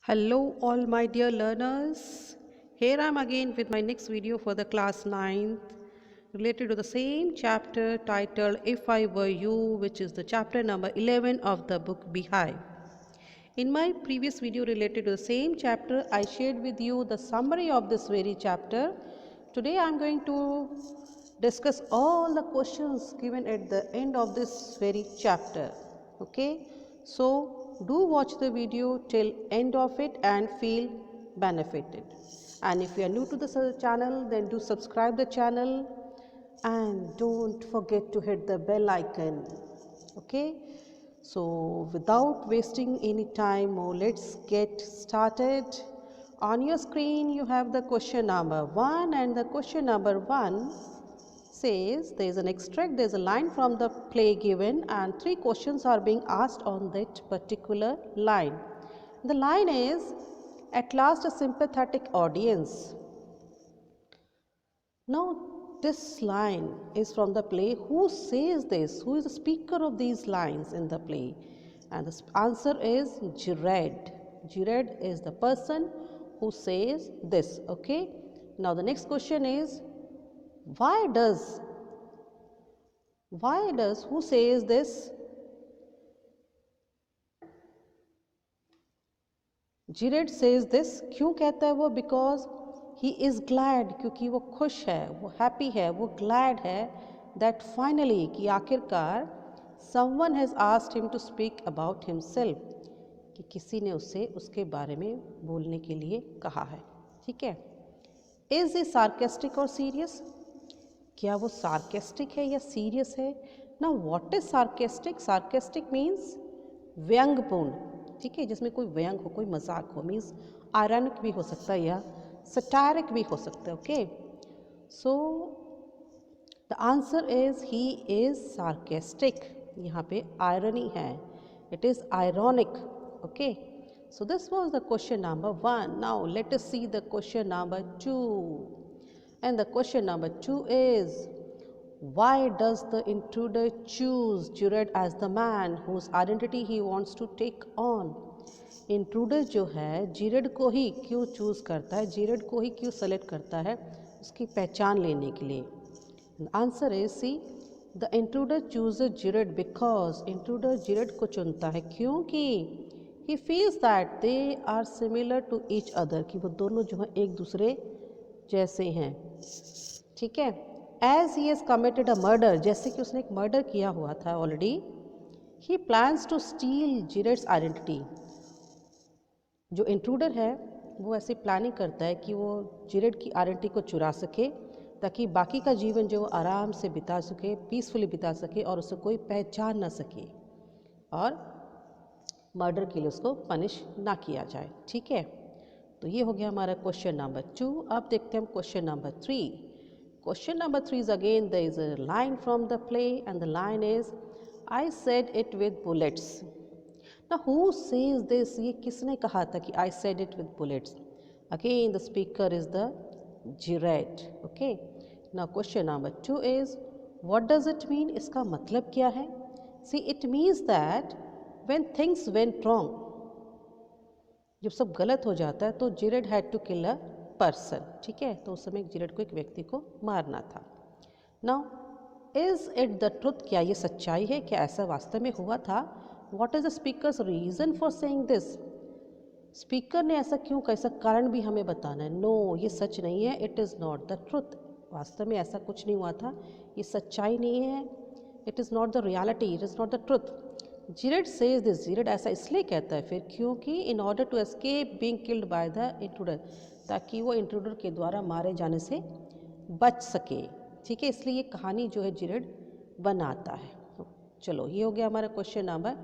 Hello all my dear learners. Here I am again with my next video for the class 9th related to the same chapter titled If I Were You, which is the chapter number 11 of the book Beehive. In my previous video related to the same chapter, I shared with you the summary of this very chapter. Today I am going to discuss all the questions given at the end of this very chapter. Okay, so do watch the video till end of it and feel benefited. And if you are new to the channel, then do subscribe the channel and don't forget to hit the bell icon. Okay, so without wasting any time, let's get started. On your screen you have the question number 1, and the question number 1 says there is an extract, there is a line from the play given and 3 questions are being asked on that particular line. The line is, at last a sympathetic audience. Now this line is from the play. Who says this? Who is the speaker of these lines in the play? And the answer is Jared. Jared is the person who says this. Okay. Now the next question is, why does who says this? Jared says this. क्यों कहता है वो? Because he is glad, क्योंकि वो खुश है, वो happy है, वो glad है that finally, कि आखिरकार someone has asked him to speak about himself, कि किसी ने उससे उसके बारे में बोलने के लिए कहा है. ठीक है. Is he sarcastic or serious? क्या वो sarcastic है या serious है? Now what is sarcastic? Sarcastic means व्यंग्यपूर्ण. ठीक है, जिसमें कोई व्यंग हो, कोई मजाक हो, मीन्स आयरनिक भी हो सकता है या सटायरिक भी हो सकता है. Okay, so the answer is he is sarcastic. यहाँ पे आयरनी है, it is ironic. Okay, so this was the question number 1. Now let us see the question number 2. And the question number 2 is, why does the intruder choose Jared as the man whose identity he wants to take on? Intruder जो है Jared को ही क्यों choose करता है, Jared को ही क्यों select करता है उसकी पहचान लेने के लिए? Answer is C, the intruder choose Jared because intruder Jared को चुनता है क्योंकि he feels that they are similar to each other, कि वो दोनों जो हैं एक दूसरे जैसे हैं. ठीक है. As he has committed a murder, जैसे कि उसने एक मर्डर किया हुआ था already. He plans to steal Jared's identity. जो इंट्रूडर है वो ऐसे प्लानिंग करता है कि वो जेरेड की आइडेंटिटी को चुरा सके ताकि बाकी का जीवन जो आराम से बिता सके, पीसफुली बिता सके और उसे कोई पहचान ना सके और मर्डर के लिए उसको पनिश ना किया जाए. ठीक है. तो ये हो गया हमारा क्वेश्चन नंबर 2. अब देखते हैं हम question number 3. Question number 3 is again there is a line from the play and the line is, I said it with bullets. Now who says this? ये किसने कहा था कि I said it with bullets? Again the speaker is the Jared. Okay. Now question number 2 is, what does it mean? इसका मतलब क्या है? See, it means that when things went wrong, जब सब गलत हो जाता है तो Jared had to kill a person. ठीक है. तो उस समय Jared को एक व्यक्ति को मारना था. Now is it the truth? क्या ये सच्चाई है? क्या ऐसा वास्तव में हुआ था? What is the speaker's reason for saying this? Speaker ने ऐसा क्यों कहा, ऐसा कारण भी हमें बताना है. नो, ये सच नहीं है. It is not the truth. वास्तव में ऐसा कुछ नहीं हुआ था, ये सच्चाई नहीं है. It is not the reality, it is not the truth. Jared says this. Jared ऐसा इसलिए कहता है फिर क्योंकि in order to escape being killed by the intruder, ताकि वो इंट्रूडर के द्वारा मारे जाने से बच सके. ठीक है. इसलिए ये कहानी जो है जेरेड बनाता है. चलो, ये हो गया हमारा क्वेश्चन नंबर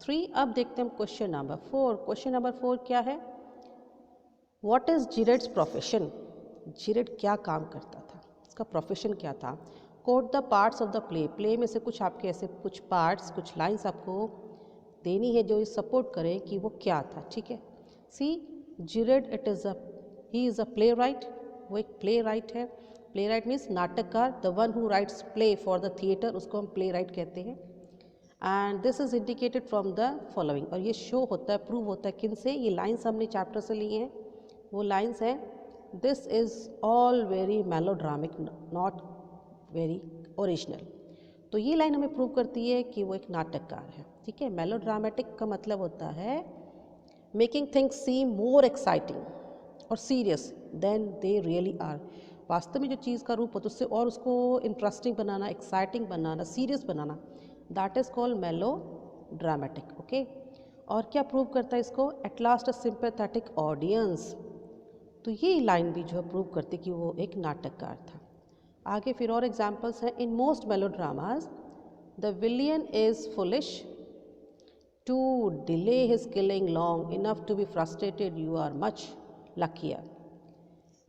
3. अब देखते हैं हम क्वेश्चन नंबर 4. क्वेश्चन नंबर 4 क्या है? What is Jared's profession? Jared क्या काम करता था, इसका प्रोफेशन क्या था? Quote the parts of the play. Play में से कुछ आपके ऐसे कुछ पार्ट्स, कुछ लाइंस आपको देनी है जो ये सपोर्ट करें कि वो क्या था. ठीक है. See, Jared he is a playwright. वो एक प्ले राइट है. प्ले राइट मीन्स नाटककार. The one who writes play for the theatre, उसको हम प्ले राइट कहते हैं. And this is indicated from the following, और ये शो होता है, प्रूव होता है किन से, ये लाइन्स हमने चैप्टर से लिए हैं, वो लाइन्स हैं, this is all very melodramatic not very original. तो ये लाइन हमें प्रूव करती है कि वो एक नाटककार है, ठीक है। मेलोड्रामेटिक का मतलब होता है making things seem more exciting और serious than they really are. वास्तव में जो चीज़ का रूप होता है उससे और उसको interesting banana, exciting banana, serious banana, that is called मेलो ड्रामेटिक, ओके। और क्या प्रूव करता है इसको, at last a sympathetic audience. तो ये लाइन भी जो है प्रूव करती कि वो एक नाटककार था। आगे फिर और एग्जाम्पल्स हैं, in most melodramas the villain is foolish to delay his killing long enough to be frustrated, you are much luckier.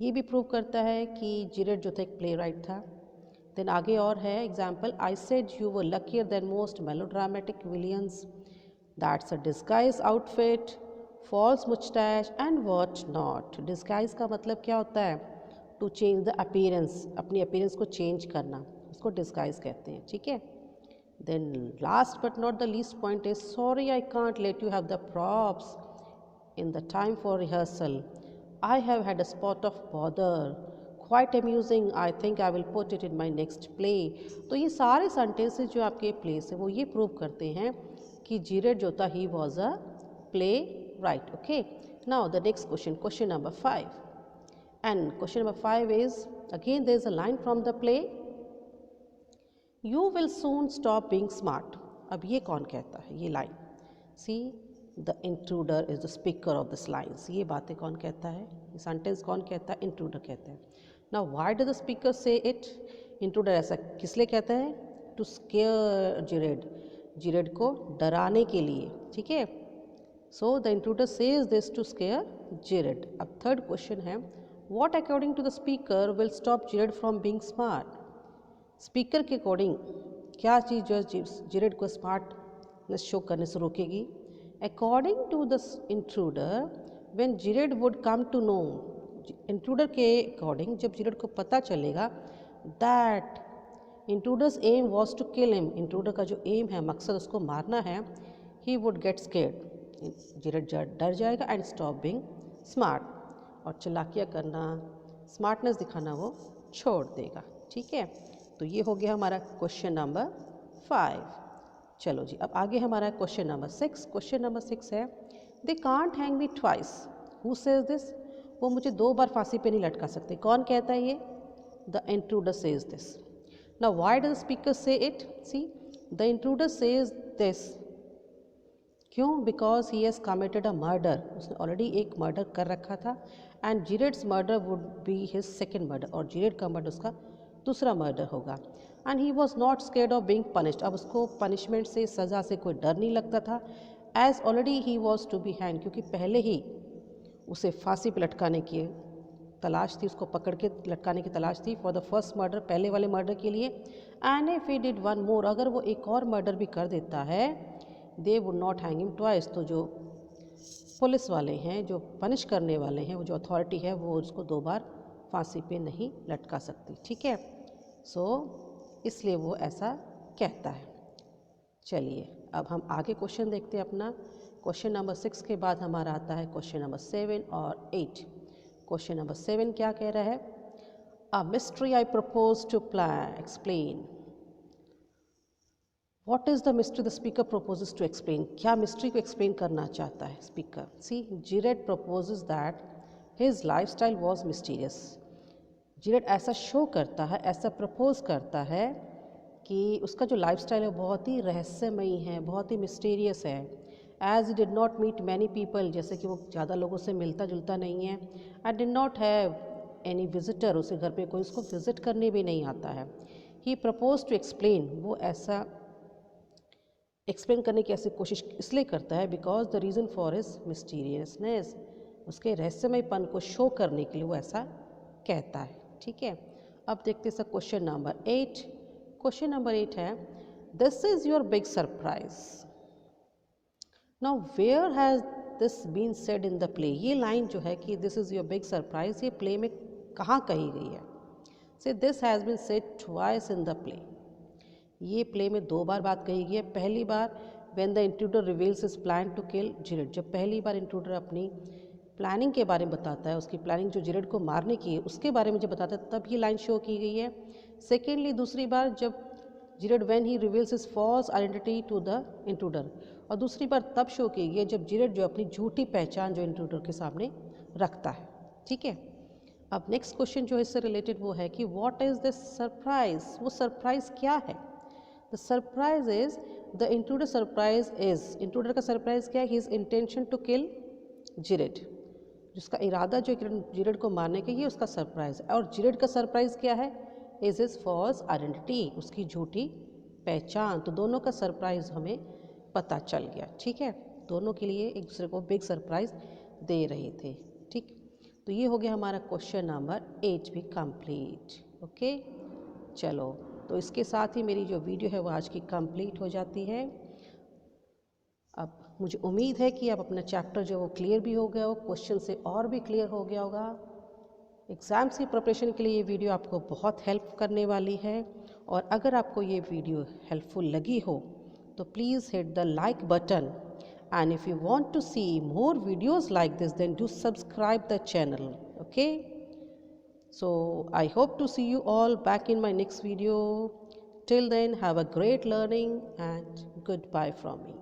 ये भी प्रूव करता है कि जिरेट जो था एक प्ले राइट था। देन आगे और है example, I said you were luckier than most melodramatic villains, that's a disguise outfit, false moustache and what not. Disguise का मतलब क्या होता है, टू चेंज द अपीयरेंस, अपनी अपीयरेंस को चेंज करना, उसको डिस्गाइज कहते हैं, ठीक है। Then last but not the least point is, sorry I can't let you have the props in the time for rehearsal. I have had a spot of bother. Quite amusing. I think I will put it in my next play. तो ये सारे sentences जो आपके play से वो ये prove करते हैं कि जीरेट जो था he was a playwright. Okay. Now the next question, question number 5. And question number 5 is, again there is a line from the play. You will soon stop being smart. अब ये कौन कहता है ये line? See, the intruder is the speaker of this lines. ये बातें कौन कहता है, ये सेंटेंस कौन कहता है, इंट्रूडर कहता है। Now why does the speaker say it, intruder ऐसा किस लिए कहता है, टू स्केयर जिरेड, जिरेड को डराने के लिए, ठीक है। So the intruder says this to scare Jared. अब थर्ड क्वेश्चन है, what according to the speaker will stop Jared from being smart. Speaker के अकॉर्डिंग क्या चीज़ जो है जिरेड को स्मार्टनेस शो करने से रोकेगी। According to the intruder, when Jired would come to know, intruder के according जब Jired को पता चलेगा that intruder's aim was to kill him, intruder का जो aim है, मकसद उसको मारना है, he would get scared, Jired डर जाएगा and stop being smart, और चालाकियाँ करना, smartness दिखाना वो छोड़ देगा, ठीक है। तो ये हो गया हमारा क्वेश्चन नंबर 5। चलो जी, अब आगे हमारा क्वेश्चन नंबर 6। क्वेश्चन नंबर 6 है, they can't hang me twice, who says this, वो मुझे 2 बार फांसी पे नहीं लटका सकते, कौन कहता है ये, the intruder says this. Now why does speaker say it, see the intruder says this, क्यों, because he has committed a murder, उसने ऑलरेडी एक मर्डर कर रखा था, and Jared's murder would be his second murder, और Jared का murder उसका दूसरा मर्डर होगा। And he was not scared of being punished, अब उसको पनिशमेंट से, सज़ा से कोई डर नहीं लगता था, as already he was to be hang, क्योंकि पहले ही उसे फांसी पर लटकाने की तलाश थी, उसको पकड़ के लटकाने की तलाश थी फॉर द फर्स्ट मर्डर, पहले वाले मर्डर के लिए। And if he did one more, अगर वो एक और मर्डर भी कर देता है, they would not hang him twice, तो जो पुलिस वाले हैं, जो पनिश करने वाले हैं, वो जो अथॉरिटी है, वो उसको 2 बार फांसी पे नहीं लटका सकती, ठीक है। सो इसलिए वो ऐसा कहता है। चलिए अब हम आगे क्वेश्चन देखते हैं अपना। क्वेश्चन नंबर 6 के बाद हमारा आता है क्वेश्चन नंबर 7 और 8। क्वेश्चन नंबर 7 क्या कह रहा है, a mystery I propose to plan explain. What is the mystery the speaker proposes to explain, क्या मिस्ट्री को एक्सप्लेन करना चाहता है speaker. See, Jared proposes that his lifestyle was mysterious. Jared ऐसा शो करता है, ऐसा प्रपोज करता है कि उसका जो लाइफस्टाइल है बहुत ही रहस्यमयी है, बहुत ही मिस्टीरियस है। As he did not meet many people, जैसे कि वो ज़्यादा लोगों से मिलता जुलता नहीं है। And did not have any visitor, उसके घर पे कोई उसको विजिट करने भी नहीं आता है। ही प्रपोज टू एक्सप्लेन, वो ऐसा एक्सप्लेन करने की ऐसी कोशिश इसलिए करता है because the reason for his mysteriousness, उसके रहस्यमयपन को शो करने के लिए वो ऐसा कहता है, ठीक है। अब देखते हैं क्वेश्चन नंबर 8। क्वेश्चन नंबर 8 है, this is your big surprise. Now where has this been said in the play, ये लाइन जो है कि this is your big surprise, ये प्ले में कहाँ कही गई है। Say this has been said twice in the play, ये प्ले में 2 बार बात कही गई है। पहली बार when the intruder reveals his plan to kill Jared, जब पहली बार इंट्रूडर अपनी प्लानिंग के बारे में बताता है, उसकी प्लानिंग जो जिरेड को मारने की है उसके बारे में जब बताता है, तब ये लाइन शो की गई है। सेकेंडली दूसरी बार जब Jared when he reveals his false identity to the intruder, और दूसरी बार तब शो की गई है जब जिरेड जो अपनी झूठी पहचान जो इंट्रूडर के सामने रखता है। ठीक है, अब नेक्स्ट क्वेश्चन जो इससे रिलेटेड वो है कि व्हाट इज़ द सरप्राइज, वो सरप्राइज क्या है। The surprise is the intruder surprise is, intruder का सरप्राइज क्या है, हिज इंटेंशन टू किल जिरेड, जिसका इरादा जो जिरेड को मारने का ये उसका सरप्राइज है। और जिरेड का सरप्राइज क्या है, इज हिज फॉल्स आइडेंटिटी, उसकी झूठी पहचान। तो दोनों का सरप्राइज हमें पता चल गया। ठीक है, दोनों के लिए एक दूसरे को बिग सरप्राइज दे रहे थे। ठीक, तो ये हो गया हमारा क्वेश्चन नंबर 8 भी कंप्लीट। ओके, चलो, तो इसके साथ ही मेरी जो वीडियो है वो आज की कंप्लीट हो जाती है। अब मुझे उम्मीद है कि अब अपना चैप्टर जो वो क्लियर भी हो गया हो, क्वेश्चन से और भी क्लियर हो गया होगा। एग्ज़ाम्स की प्रिपरेशन के लिए ये वीडियो आपको बहुत हेल्प करने वाली है। और अगर आपको ये वीडियो हेल्पफुल लगी हो तो please hit the like button, and if you want to see more videos like this, then do subscribe the channel. Okay, so I hope to see you all back in my next video. Till then, have a great learning and goodbye from me.